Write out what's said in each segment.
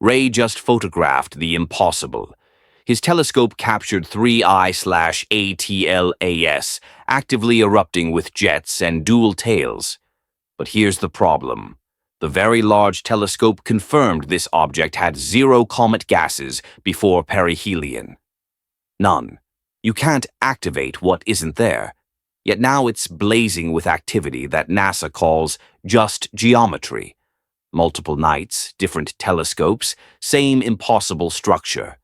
Ray just photographed the impossible. His telescope captured 3I/ATLAS, actively erupting with jets and dual tails. But here's the problem. The Very Large Telescope confirmed this object had zero comet gases before perihelion. None. You can't activate what isn't there. Yet now it's blazing with activity that NASA calls just geometry. Multiple nights, different telescopes, same impossible structure.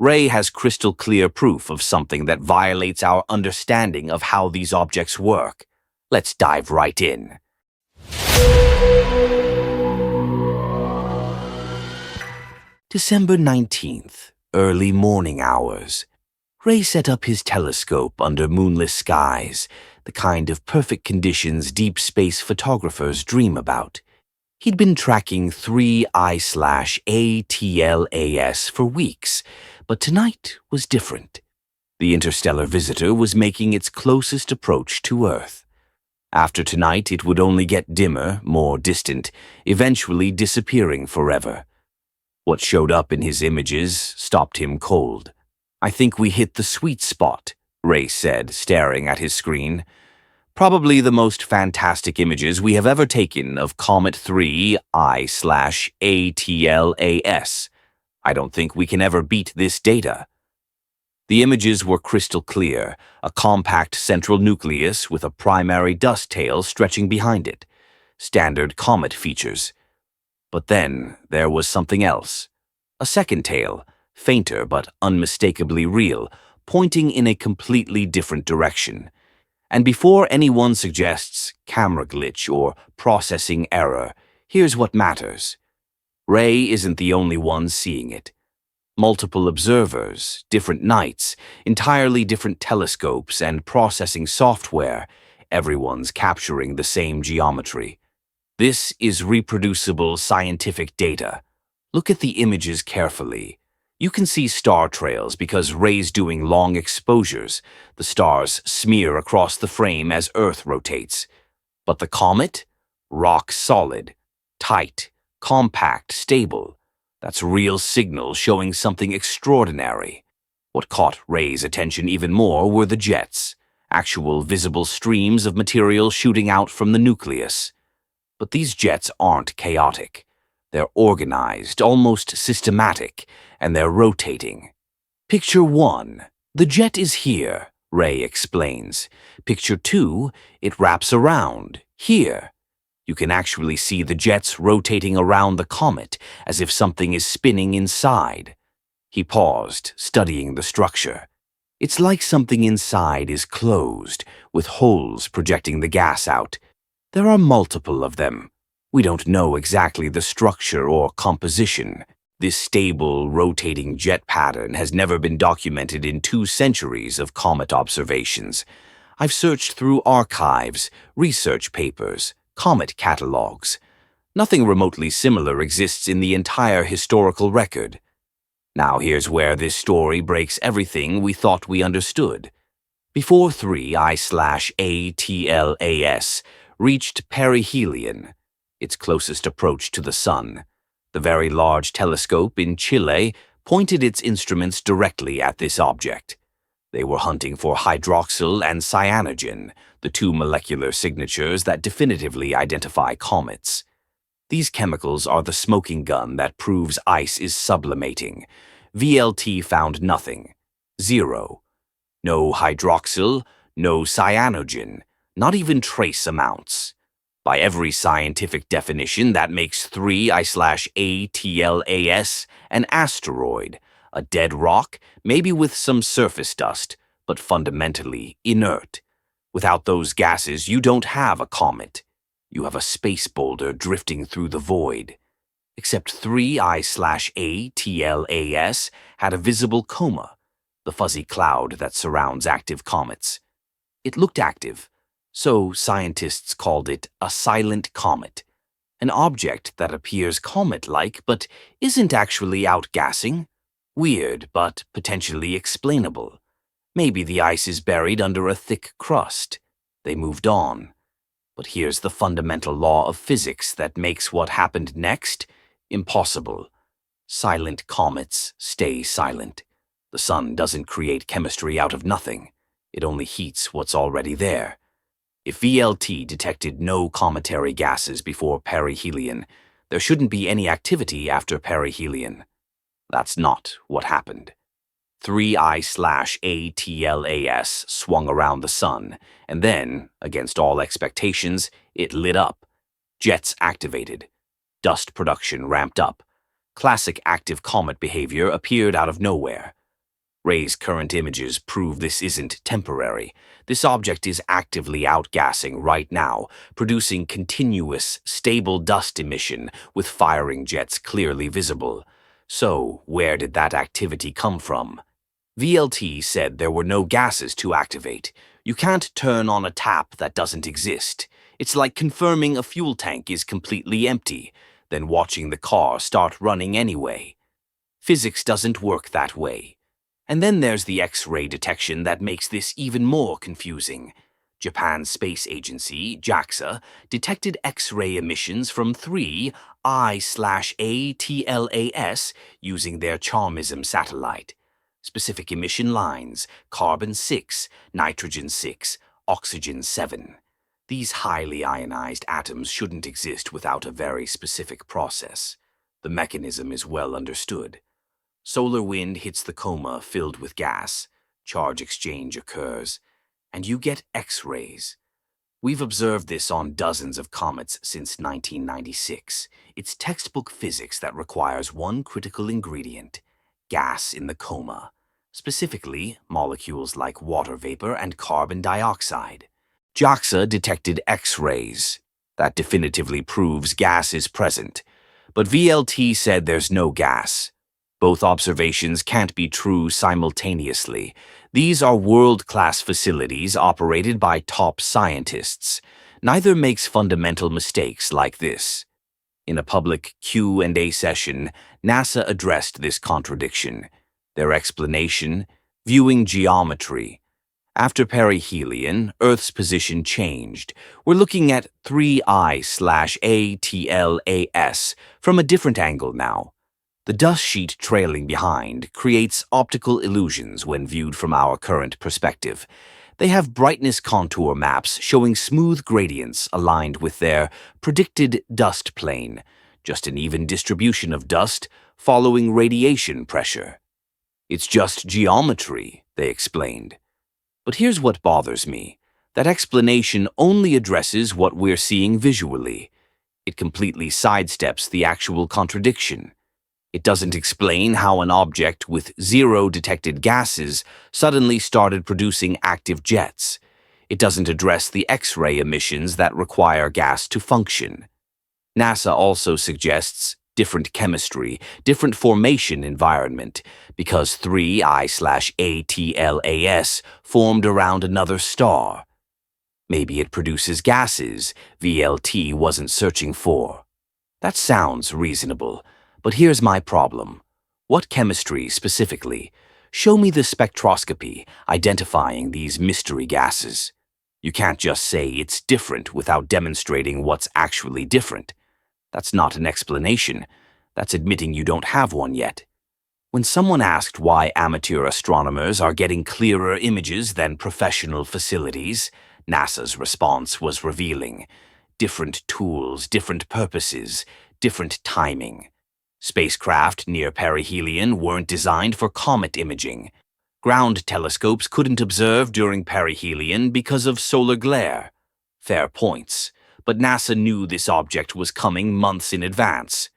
Ray has crystal clear proof of something that violates our understanding of how these objects work. Let's dive right in. December 19th, early morning hours. Ray set up his telescope under moonless skies, the kind of perfect conditions deep space photographers dream about. He'd been tracking 3I/ATLAS for weeks, but tonight was different. The interstellar visitor was making its closest approach to Earth. After tonight, it would only get dimmer, more distant, eventually disappearing forever. What showed up in his images stopped him cold. "I think we hit the sweet spot," Ray said, staring at his screen. "Probably the most fantastic images we have ever taken of Comet 3I/ATLAS. I don't think we can ever beat this data." The images were crystal clear, a compact central nucleus with a primary dust tail stretching behind it. Standard comet features. But then there was something else. A second tail, fainter but unmistakably real, pointing in a completely different direction. And before anyone suggests camera glitch or processing error, here's what matters. Ray isn't the only one seeing it. Multiple observers, different nights, entirely different telescopes and processing software, everyone's capturing the same geometry. This is reproducible scientific data. Look at the images carefully. You can see star trails because Ray's doing long exposures. The stars smear across the frame as Earth rotates. But the comet? Rock solid, tight, compact, stable. That's real signal showing something extraordinary. What caught Ray's attention even more were the jets, actual visible streams of material shooting out from the nucleus. But these jets aren't chaotic. They're organized, almost systematic, and they're rotating. Picture 1. The jet is here, Ray explains. Picture 2. It wraps around, here. You can actually see the jets rotating around the comet, as if something is spinning inside. He paused, studying the structure. It's like something inside is closed, with holes projecting the gas out. There are multiple of them. We don't know exactly the structure or composition. This stable, rotating jet pattern has never been documented in 2 centuries of comet observations. I've searched through archives, research papers, comet catalogs. Nothing remotely similar exists in the entire historical record. Now here's where this story breaks everything we thought we understood. Before 3I/ATLAS reached perihelion, its closest approach to the Sun, the Very Large Telescope in Chile pointed its instruments directly at this object. They were hunting for hydroxyl and cyanogen, the 2 molecular signatures that definitively identify comets. These chemicals are the smoking gun that proves ice is sublimating. VLT found nothing. 0. No hydroxyl, no cyanogen, not even trace amounts. By every scientific definition, that makes 3I/ATLAS an asteroid, a dead rock, maybe with some surface dust, but fundamentally inert. Without those gases, you don't have a comet. You have a space boulder drifting through the void. Except 3I/ATLAS had a visible coma, the fuzzy cloud that surrounds active comets. It looked active, so scientists called it a silent comet, an object that appears comet-like but isn't actually outgassing. Weird, but potentially explainable. Maybe the ice is buried under a thick crust. They moved on. But here's the fundamental law of physics that makes what happened next impossible. Silent comets stay silent. The sun doesn't create chemistry out of nothing. It only heats what's already there. If VLT detected no cometary gases before perihelion, there shouldn't be any activity after perihelion. That's not what happened. 3I/ATLAS swung around the sun, and then, against all expectations, it lit up. Jets activated. Dust production ramped up. Classic active comet behavior appeared out of nowhere. Ray's current images prove this isn't temporary. This object is actively outgassing right now, producing continuous, stable dust emission with firing jets clearly visible. So, where did that activity come from? VLT said there were no gases to activate. You can't turn on a tap that doesn't exist. It's like confirming a fuel tank is completely empty, then watching the car start running anyway. Physics doesn't work that way. And then there's the X-ray detection that makes this even more confusing. Japan's space agency, JAXA, detected X-ray emissions from 3I/ATLAS using their CHARMism satellite. Specific emission lines: carbon-6, nitrogen-6, oxygen-7. These highly ionized atoms shouldn't exist without a very specific process. The mechanism is well understood. Solar wind hits the coma filled with gas, charge exchange occurs, and you get X-rays. We've observed this on dozens of comets since 1996. It's textbook physics that requires one critical ingredient: gas in the coma. Specifically, molecules like water vapor and carbon dioxide. JAXA detected X-rays. That definitively proves gas is present. But VLT said there's no gas. Both observations can't be true simultaneously. These are world-class facilities operated by top scientists. Neither makes fundamental mistakes like this. In a public Q&A session, NASA addressed this contradiction. Their explanation: viewing geometry. After perihelion, Earth's position changed. We're looking at 3I/ATLAS from a different angle now. The dust sheet trailing behind creates optical illusions when viewed from our current perspective. They have brightness contour maps showing smooth gradients aligned with their predicted dust plane, just an even distribution of dust following radiation pressure. It's just geometry, they explained. But here's what bothers me. That explanation only addresses what we're seeing visually. It completely sidesteps the actual contradiction. It doesn't explain how an object with zero detected gases suddenly started producing active jets. It doesn't address the X-ray emissions that require gas to function. NASA also suggests different chemistry, different formation environment, because 3I/ATLAS formed around another star. Maybe it produces gases VLT wasn't searching for. That sounds reasonable. But here's my problem. What chemistry specifically? Show me the spectroscopy identifying these mystery gases. You can't just say it's different without demonstrating what's actually different. That's not an explanation. That's admitting you don't have one yet. When someone asked why amateur astronomers are getting clearer images than professional facilities, NASA's response was revealing. Different tools, different purposes, different timing. Spacecraft near perihelion weren't designed for comet imaging. Ground telescopes couldn't observe during perihelion because of solar glare. Fair points, but NASA knew this object was coming months in advance.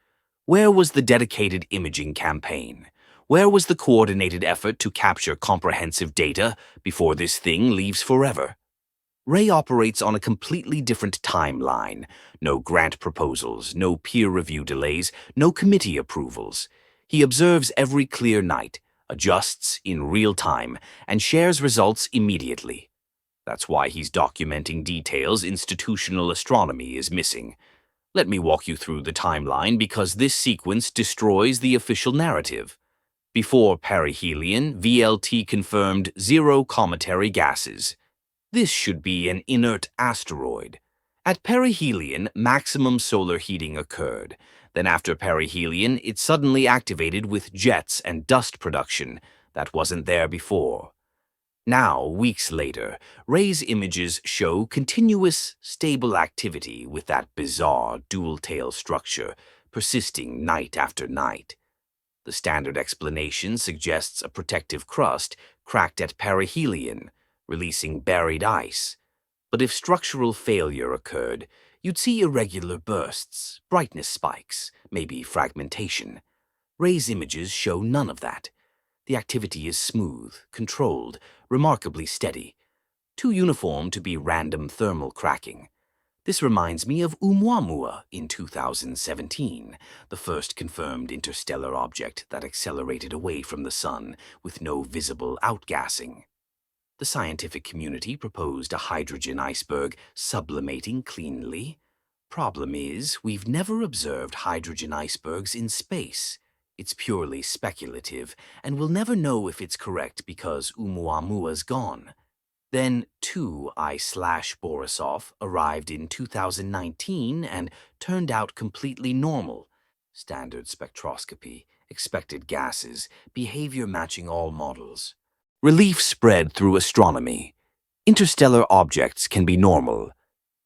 Where was the dedicated imaging campaign? Where was the coordinated effort to capture comprehensive data before this thing leaves forever? Ray operates on a completely different timeline. No grant proposals, no peer review delays, no committee approvals. He observes every clear night, adjusts in real time, and shares results immediately. That's why he's documenting details institutional astronomy is missing. Let me walk you through the timeline because this sequence destroys the official narrative. Before perihelion, VLT confirmed zero cometary gases. This should be an inert asteroid. At perihelion, maximum solar heating occurred. Then after perihelion, it suddenly activated with jets and dust production that wasn't there before. Now, weeks later, Ray's images show continuous, stable activity with that bizarre dual-tail structure persisting night after night. The standard explanation suggests a protective crust cracked at perihelion, releasing buried ice. But if structural failure occurred, you'd see irregular bursts, brightness spikes, maybe fragmentation. Ray's images show none of that. The activity is smooth, controlled, remarkably steady, too uniform to be random thermal cracking. This reminds me of Oumuamua in 2017, the first confirmed interstellar object that accelerated away from the Sun with no visible outgassing. The scientific community proposed a hydrogen iceberg sublimating cleanly. Problem is, we've never observed hydrogen icebergs in space. It's purely speculative, and we'll never know if it's correct because Oumuamua's gone. Then 2I/Borisov arrived in 2019 and turned out completely normal. Standard spectroscopy, expected gases, behavior matching all models. Relief spread through astronomy. Interstellar objects can be normal.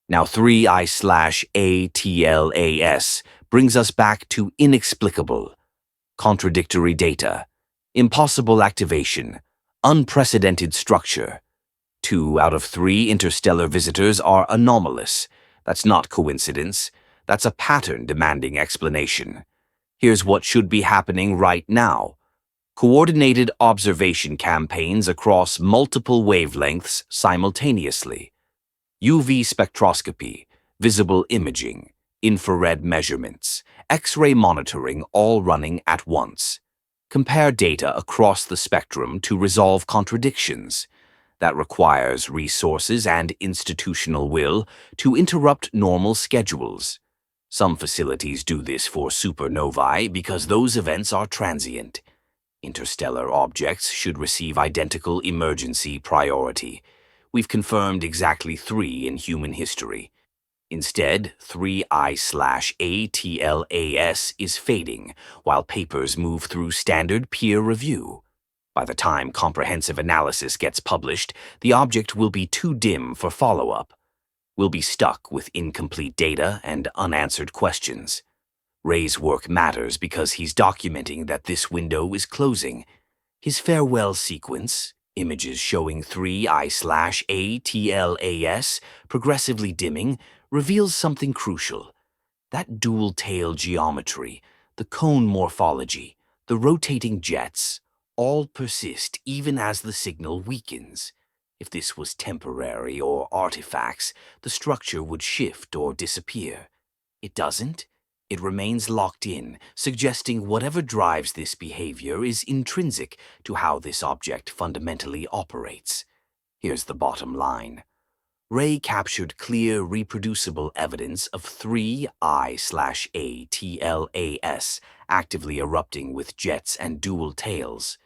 Now 3I/ATLAS brings us back to inexplicable. Contradictory data, impossible activation, unprecedented structure. 2 out of 3 interstellar visitors are anomalous. That's not coincidence. That's a pattern demanding explanation. Here's what should be happening right now. Coordinated observation campaigns across multiple wavelengths simultaneously. UV spectroscopy, visible imaging, infrared measurements, X-ray monitoring all running at once. Compare data across the spectrum to resolve contradictions. That requires resources and institutional will to interrupt normal schedules. Some facilities do this for supernovae because those events are transient. Interstellar objects should receive identical emergency priority. We've confirmed exactly 3 in human history. Instead, 3I/ATLAS is fading, while papers move through standard peer review. By the time comprehensive analysis gets published, the object will be too dim for follow-up. We'll be stuck with incomplete data and unanswered questions. Ray's work matters because he's documenting that this window is closing. His farewell sequence, images showing 3I/ATLAS progressively dimming, reveals something crucial. That dual-tail geometry, the cone morphology, the rotating jets, all persist even as the signal weakens. If this was temporary or artifacts, the structure would shift or disappear. It doesn't. It remains locked in, suggesting whatever drives this behavior is intrinsic to how this object fundamentally operates. Here's the bottom line. Ray captured clear, reproducible evidence of 3I/ATLAS actively erupting with jets and dual tails.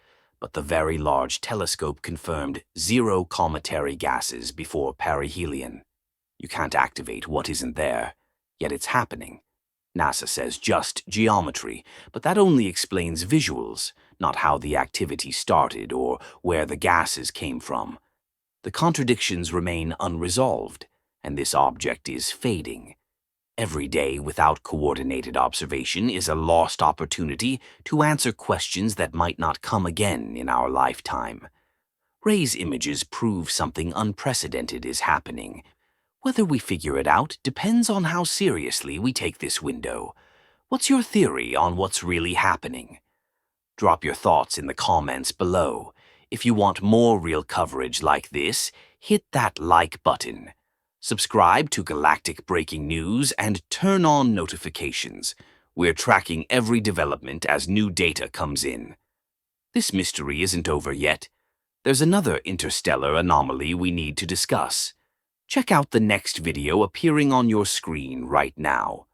But the Very Large Telescope confirmed 0 cometary gases before perihelion. You can't activate what isn't there, yet it's happening. NASA says just geometry, but that only explains visuals, not how the activity started or where the gases came from. The contradictions remain unresolved, and this object is fading. Every day without coordinated observation is a lost opportunity to answer questions that might not come again in our lifetime. Ray's images prove something unprecedented is happening. Whether we figure it out depends on how seriously we take this window. What's your theory on what's really happening? Drop your thoughts in the comments below. If you want more real coverage like this, hit that like button. Subscribe to Galactic Breaking News and turn on notifications. We're tracking every development as new data comes in. This mystery isn't over yet. There's another interstellar anomaly we need to discuss. Check out the next video appearing on your screen right now.